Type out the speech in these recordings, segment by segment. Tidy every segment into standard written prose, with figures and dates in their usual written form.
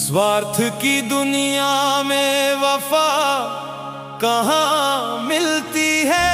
स्वार्थ की दुनिया में वफा कहाँ मिलती है।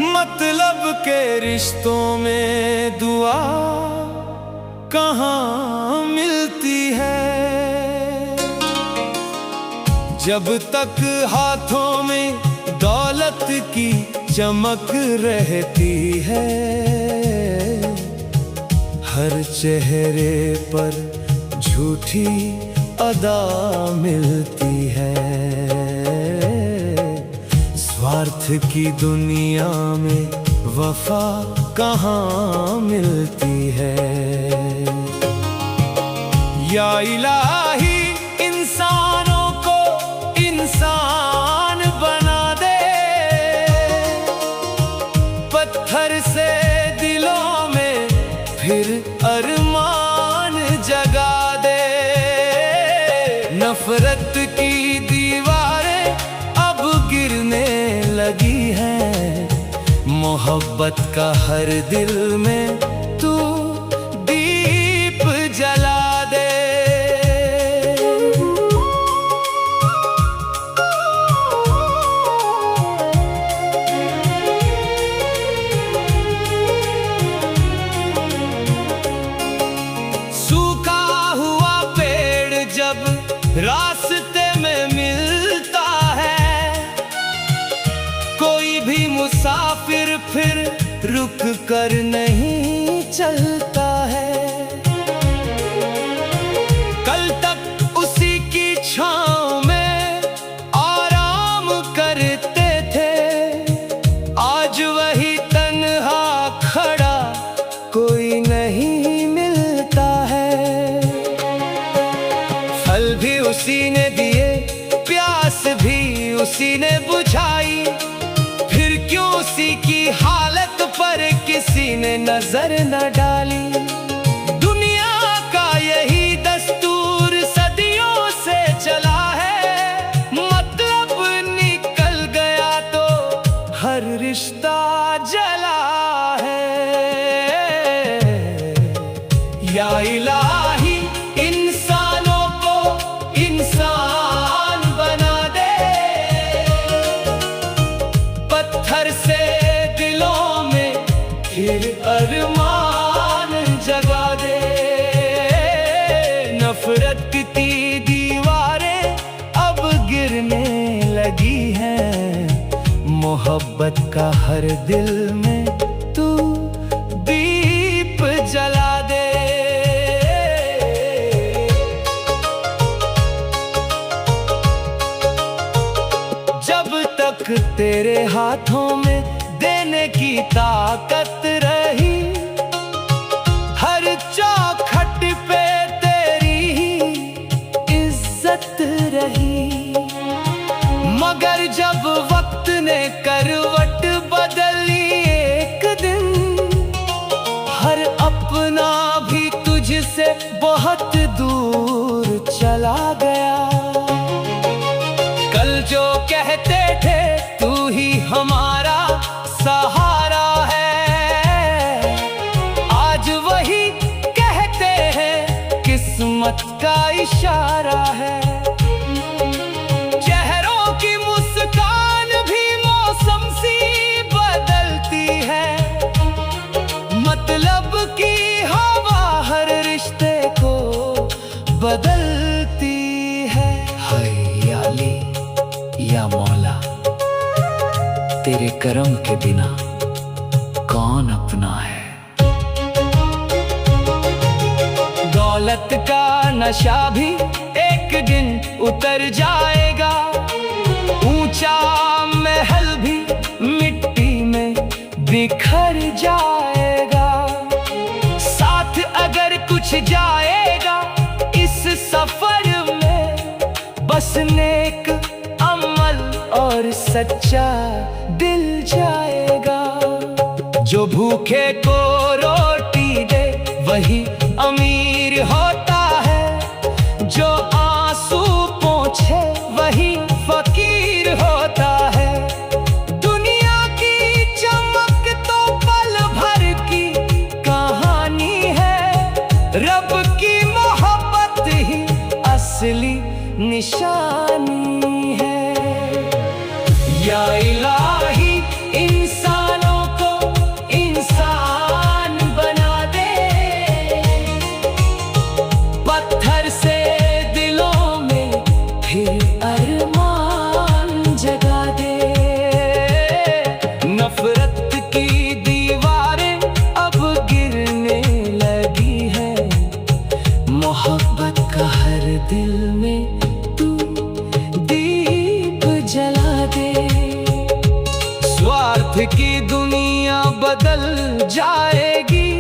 मतलब के रिश्तों में दुआ कहाँ मिलती है। जब तक हाथों में दौलत की चमक रहती है, हर चेहरे पर झूठी अदा मिलती है। स्वार्थ की दुनिया में वफा कहाँ मिलती है। या इलाही इंसानों को इंसान बना दे, पत्थर से दिलों में फिर अरमान जगा दे। नफरत की दीवारें अब गिरने लगी हैं, मोहब्बत का हर दिल में तू दीप जला दे। सूखा हुआ पेड़ जब रास्ते में मिलता है, कोई भी मुसाफिर फिर रुक कर नहीं चलता है। कल तक उसी की छांव में आराम करते थे, आज वही तन्हा खड़ा कोई नहीं मिलता है। फल भी उसी ने दिए, प्यास भी उसी ने बुझाई, फिर क्यों उसी की हालत पर किसी ने नजर न डाली। दुनिया का यही दस्तूर सदियों से चला है, मतलब निकल गया तो हर रिश्ता जला है। या इलाही इंसानों को इंसान बना दे, पत्थर से दिलों में फिर अरमान जगा दे। नफरत की दीवारें अब गिरने लगी हैं, मोहब्बत का हर दिल में तू दीप जला दे। जब तक तेरे हाथों में देने की ताकत रही, हर चौखट पे तेरी ही इज्जत रही। मगर जब वक्त ने करवट बदली एक दिन, हर अपना भी तुझसे बहुत दूर चला गया। कल जो कहते थे तू ही हमारा सहारा है, आज वही कहते हैं किस्मत का इशारा है। चेहरों की मुस्कान भी मौसम सी बदलती है, मतलब की हवा हर रिश्ते को बदलती है। हाय अली या मौला, तेरे करम के बिना कौन अपना है। दौलत का नशा भी एक दिन उतर जाएगा, ऊंचा महल भी मिट्टी में बिखर जाएगा। साथ अगर कुछ जाएगा इस सफर में, बस नेक अमल और सच्चा दिल जाएगा। जो भूखे को रोटी दे वही अमीर होता है, जो आंसू पोंछे वही फकीर होता है। दुनिया की चमक तो पल भर की कहानी है, निशानी है। या इलाही इंसानों को इंसान बना दे, पत्थर से दिलों में फिर अरमान जगा दे। नफरत की दीवारें अब गिरने लगी है, मोहब्बत का हर दिल में तू दीप जला दे। स्वार्थ की दुनिया बदल जाएगी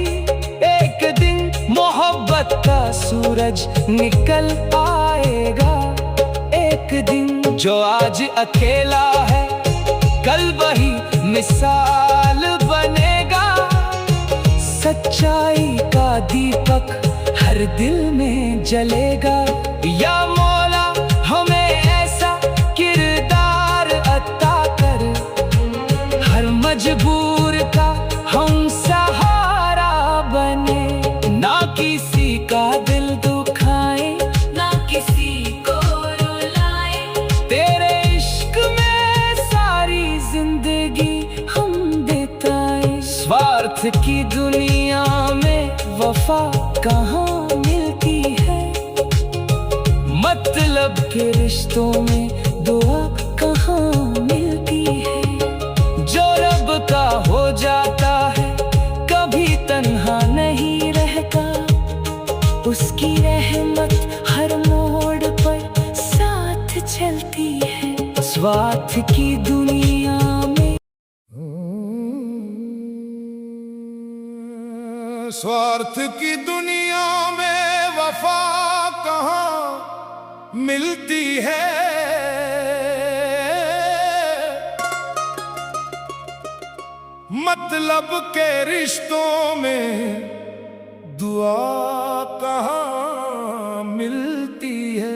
एक दिन, मोहब्बत का सूरज निकल आएगा एक दिन। जो आज अकेला है कल वही मिसाल बनेगा, सच्चाई का दीपक हर दिल में जलेगा। या मौला हमें ऐसा किरदार अता कर, हर मजबूर का हम सहारा बने। ना किसी का दिल दुखाए, ना किसी को रुलाए, तेरे इश्क में सारी जिंदगी हम बिताए। स्वार्थ की दुनिया में वफा कहाँ मिलती है, मतलब के रिश्तों में दुआ कहाँ मिलती है। जो रब का हो जाता है कभी तन्हा नहीं रहता, उसकी रहमत हर मोड़ पर साथ चलती है। स्वार्थ की दुनिया में, स्वार्थ की दुनिया में वफा कहाँ मिलती है। मतलब के रिश्तों में दुआ कहाँ मिलती है।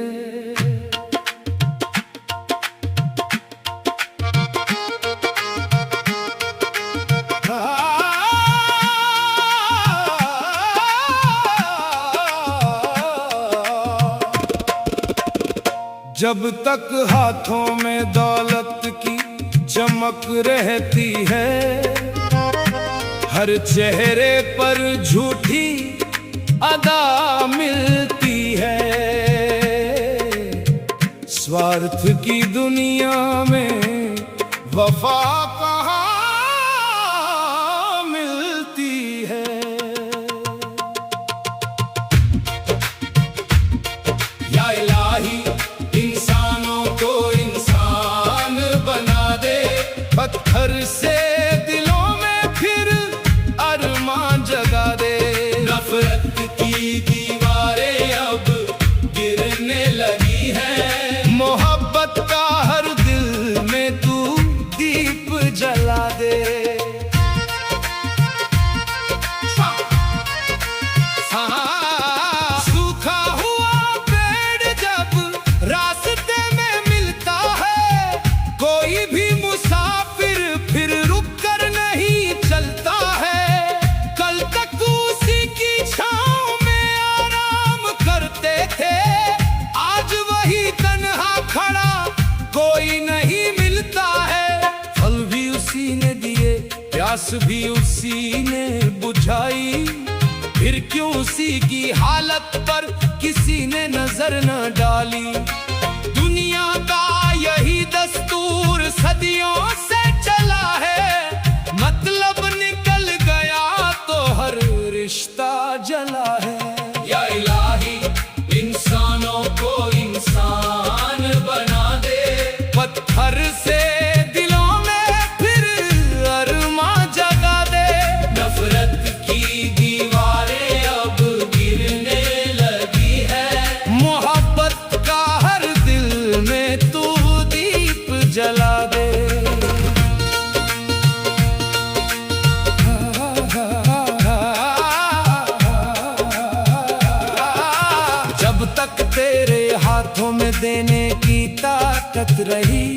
जब तक हाथों में दौलत की चमक रहती है, हर चेहरे पर झूठी अदा मिलती है। स्वार्थ की दुनिया में वफा कहाँ मिलती है। या इलाही इंसानों को इंसान बना दे, पत्थर से दिलों में फिर अरमान जगा दे। नफरत की दीवारें अब गिरने लगी हैं, मोहब्बत का हर दिल में तू दीप जला दे। प्यास भी उसी ने बुझाई, फिर क्यों उसी की हालत पर किसी ने नजर न डाली। दुनिया का यही दस्तूर सदियों से चला है, मतलब निकल गया तो हर रिश्ता जला है। या इलाही इंसानों को इंसान बना दे, पत्थर से जला दे। जब तक तेरे हाथों में देने की ताकत रही,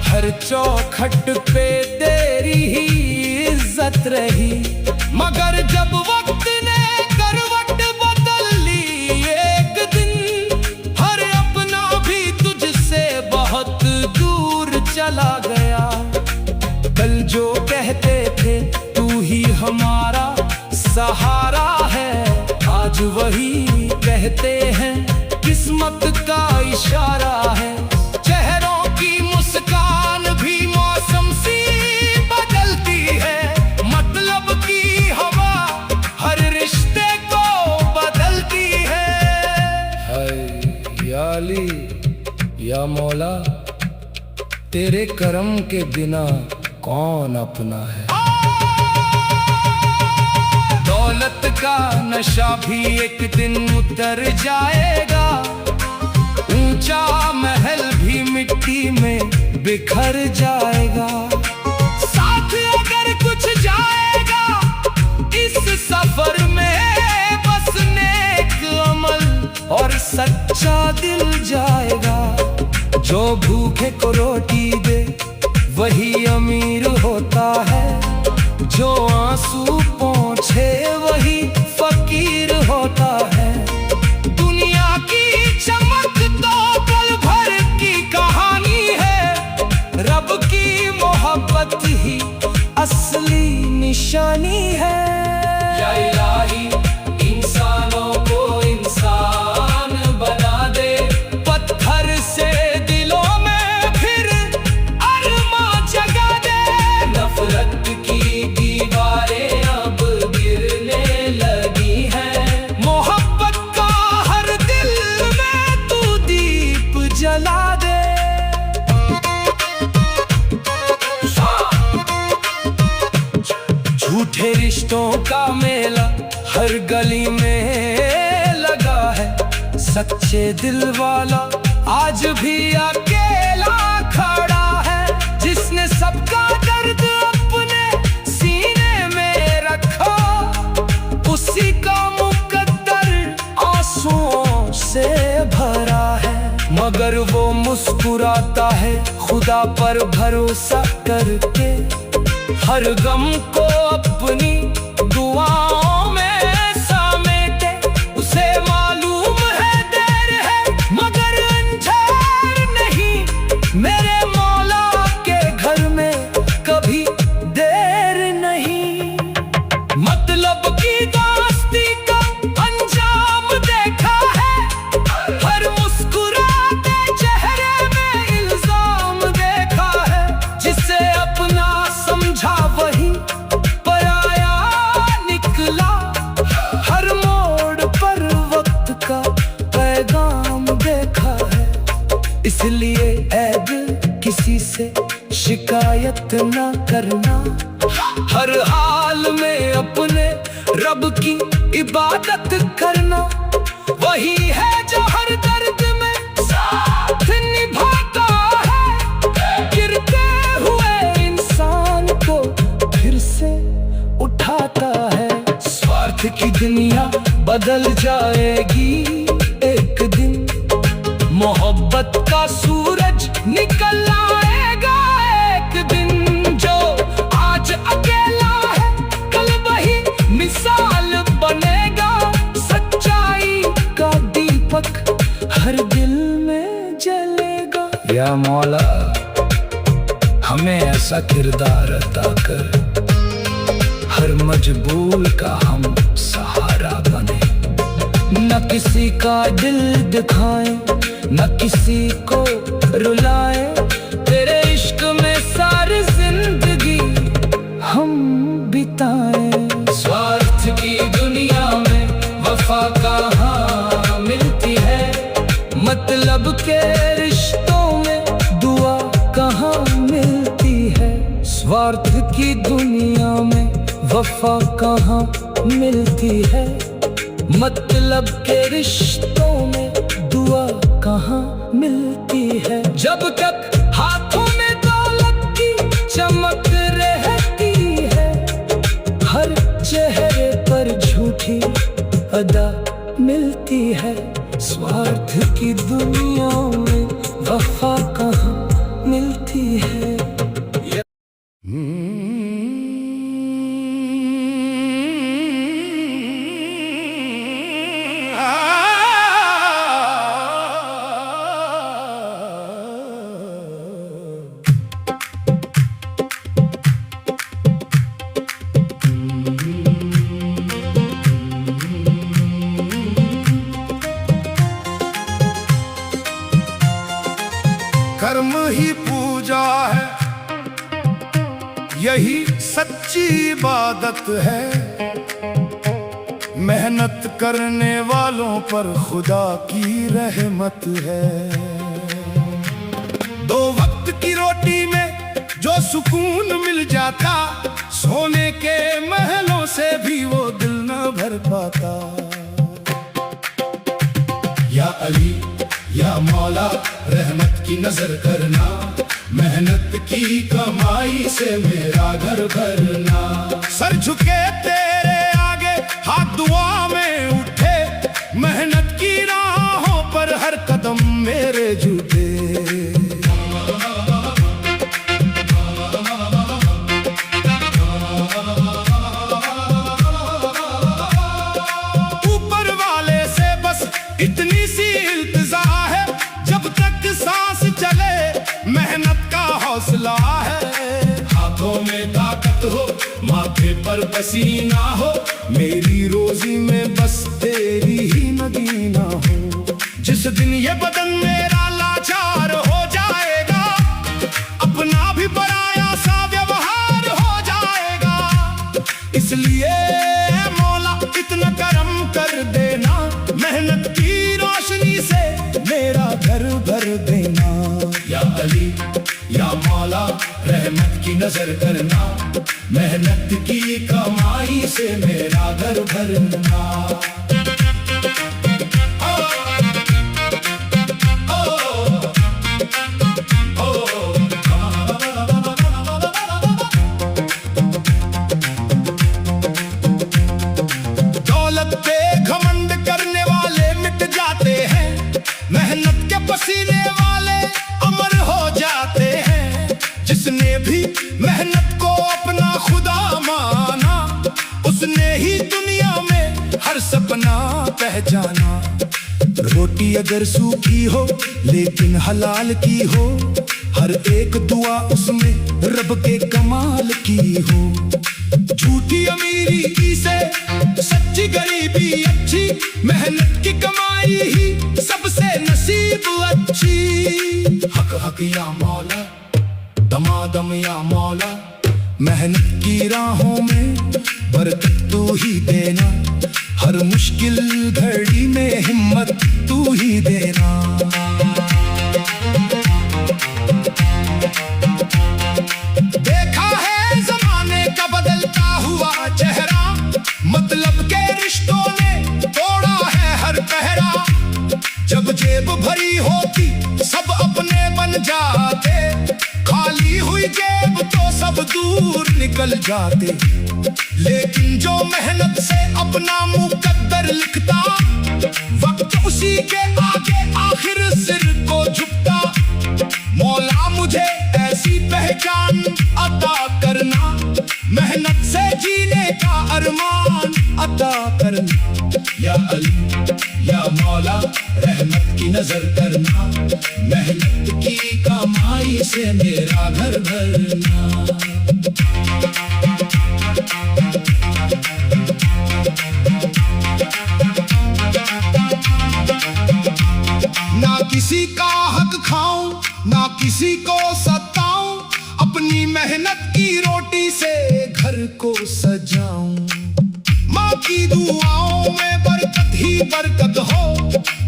हर चौखट पे तेरी ही इज्जत रही। मगर जब वक्त ने करवट बदल ली एक दिन, हर अपना सहारा है। आज वही कहते हैं किस्मत का इशारा है। चेहरों की मुस्कान भी मौसम सी बदलती है। मतलब की हवा हर रिश्ते को बदलती है। हाय या अली या मौला, तेरे करम के बिना कौन अपना है। दौलत का नशा भी एक दिन उतर जाएगा। ऊंचा महल भी मिट्टी में बिखर जाएगा। साथ अगर कुछ जाएगा इस सफर में, बस नेक अमल और सच्चा दिल जाएगा। जो भूखे को रोटी दे वही अमीर होता है। जो आंसू पोंछे वही फकीर होता है। दुनिया की चमक तो पल भर की कहानी है। रब की मोहब्बत ही असली निशानी है। या इलाही, इंसानों को इंसान बना दे। पत्थर से दिलों में फिर अरमा जगा दे। नफरत की दीवारें अब गिरने लगी हैं। मोहब्बत का हर दिल में तू दीप जला दे। झूठे रिश्तों का मेला हर गली में लगा है। सच्चे दिल वाला आज भी अकेला खड़ा है। जिसने सबका दर्द अपने सीने में रखा, उसी का मुकद्दर आंसुओं से भरा है। मगर वो मुस्कुराता है खुदा पर भरोसा करके। हर गम को अपनी दुआओं में समेटे। उसे मालूम है देर है मगर अंधेर नहीं। मेरे मौला के घर में कभी देर नहीं। मतलब की दोस्ती का अंजाम देखा है। हर मुस्कुराते चेहरे में इल्जाम देखा है। जिसे अपना समझा वही पराया निकला। हर मोड़ पर वक्त का पैगाम देखा है। इसलिए ऐ दिल किसी से शिकायत ना करना। हर हाल में अपने रब की इबादत करना। वही है जो हर दर्द में साथ निभाता है। गिरते हुए इंसान को फिर से उठाता है। स्वार्थ की दुनिया बदल जाएगी एक दिन। मोहब्बत का सूरज निकल आएगा एक दिन। जो आज अकेला है कल वही मिसाल बनेगा। सच्चाई का दीपक हर दिल में जलेगा। या मौला, हमें ऐसा किरदार अता कर हर मजबूर का हम सहारा बने। न किसी का दिल दिखाए न किसी को रुलाए। तेरे इश्क में सारी जिंदगी हम बिताए। स्वार्थ की दुनिया में वफा कहाँ मिलती है। मतलब के रिश्तों में दुआ कहाँ मिलती है। स्वार्थ की दुनिया में वफा कहाँ मिलती है। मतलब के रिश्तों में दुआ कहाँ मिलती है। जब तक हाथों में दौलत की चमक रहती है। हर चेहरे पर झूठी अदा मिलती है। स्वार्थ की दुनिया में वफा कहाँ मिलती है। कर्म ही पूजा है, यही सच्ची इबादत है। मेहनत करने वालों पर खुदा की रहमत है। दो वक्त की रोटी में जो सुकून मिल जाता, सोने के महलों से भी वो दिल न भर पाता। या अली या मौला रहमत की नजर करना, मेहनत की कमाई से मेरा घर भरना। सर झुके तेरे आगे, हाथ दुआ में उठे, मेहनत की राहों पर हर कदम मेरे झूठे। ऊपर वाले से बस इतनी सी इल्तिजा है, जब तक सांस चले मेहनत का हौसला है। हाथों में ताकत हो, माथे पर पसीना हो, मेरी रोजी में बस तेरी ही नगीना हो। जिस दिन ये बदन मेरा लाचार हो जाएगा, अपना भी पराया सा व्यवहार हो जाएगा। इसलिए मौला इतना करम कर देना, मेहनत की रोशनी से मेरा घर भर देना। या अली या मौला रहमत की नजर करना, मेहनत की कमाई से मेरा घर भरना। दौलत पे घमंड करने वाले मिट जाते हैं, मेहनत के पसीने वाले अमर हो जाते हैं। जिसने भी मेहनत को अपना खुदा माना, उसने ही दुनिया में हर सपना पहचाना। रोटी अगर सूखी हो लेकिन हलाल की हो, हर एक दुआ उसमें रब के कमाल की हो। झूठी अमीरी से सच्ची गरीबी अच्छी, मेहनत की कमाई ही सबसे नसीब अच्छी। हक हक या मौला, दमादम या मौला, मेहनत की राहों में बरकत तू ही देना। हर मुश्किल घड़ी में हिम्मत तू ही देना। देखा है जमाने का बदलता हुआ चेहरा, मतलब के रिश्तों ने तोड़ा है हर पहरा। जब जेब भरी होती सब अपने बन जाते, खाली हुई जेब तो सब दूर निकल जाते। लेकिन जो मेहनत से अपना मुकद्दर लिखता, वक्त उसी के आगे आखिर सिर को झुकता। मौला मुझे ऐसी पहचान अता करना, मेहनत से जीने का अरमान अता करना। या अली या मौला रहमत की नजर करना, मेहनत की कमाई से मेरा घर भरना। ना किसी का हक खाऊं, ना किसी को सताऊं, अपनी मेहनत की रोटी से घर को सजाऊं। माँ की दुआओं में बरकत ही बरकत हो,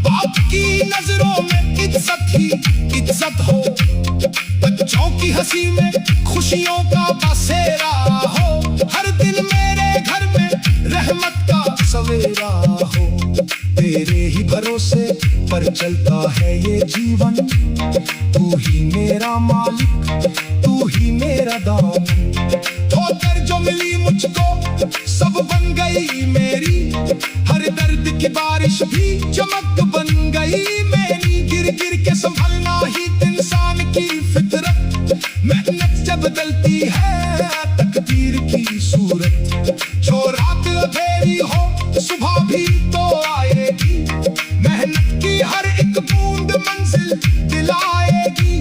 बाप की नजरों में इज्जत ही इज्जत हो। बच्चों की हंसी में खुशियों का बसेरा हो, हर दिन मेरे घर में रहमत का सवेरा हो। तेरे ही भरोसे पर चलता है ये जीवन, तू ही मेरा मालिक, तू ही मेरा दामन। ठोकर जो मिली मुझको सब बन गई मेरी, हर दर्द की बारिश भी चमक बन गई मेरी। गिर गिर के संभलना ही इंसान की फितरत, मेहनत जब बदलती है तकदीर की सूरत। जो रात अंधेरी हो सुबह भी तो आएगी, मेहनत की हर एक बूंद मंजिल दिलाएगी।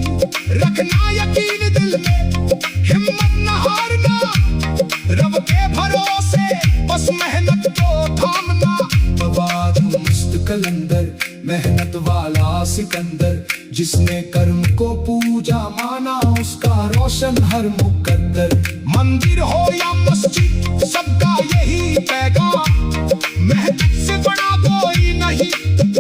रखना यकीन दिल में, हिम्मत न हारना, रब के भरोसे बस मेहनत को थामना। आवाज मुस्त कलंदर, मेहनत वाला सिकंदर, जिसने कर्म को पूजा रोशन हर मुकद्दर। मंदिर हो या मस्जिद सबका यही पैगाम, मेहनत से बड़ा कोई नहीं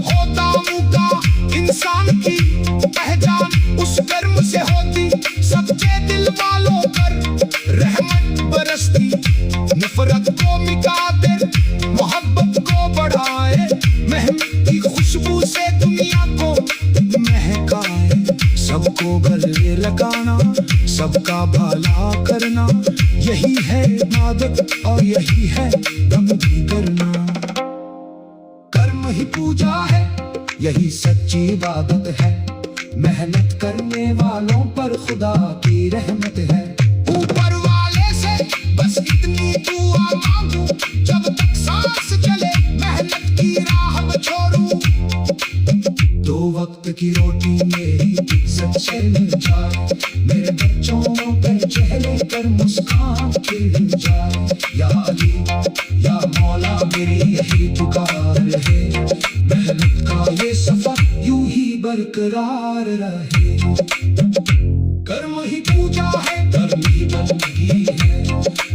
होता मुका। इंसान की पहचान उस कर्म से होती, सच्चे दिल वालों पर रहमत बरसती। नफरत को मिटा दे, मोहब्बत को बढ़ाए, मेहनत की खुशबू से दुनिया को महकाए। सबको गले लगाना, सबका भला करना, यही है इबादत और यही है बंदगी करना। कर्म ही पूजा है, यही सच्ची इबादत है। मेहनत करने वालों पर खुदा की रहमत है। ऊपर वाले से बस इतनी दुआ मांगू, जब तक सांस चले मेहनत की राह न छोड़ू। दो वक्त की रोटी मेरी इज्जत से मिल जाए, मेरे बच्चों के चेहरे पर मुस्कान खिल जाए। या अली या मौला मेरी यही पुकार है, मेहनत का ये सफर यूं ही बरकरार रहे। कर्म ही पूजा है, कर्म ही बंदगी है।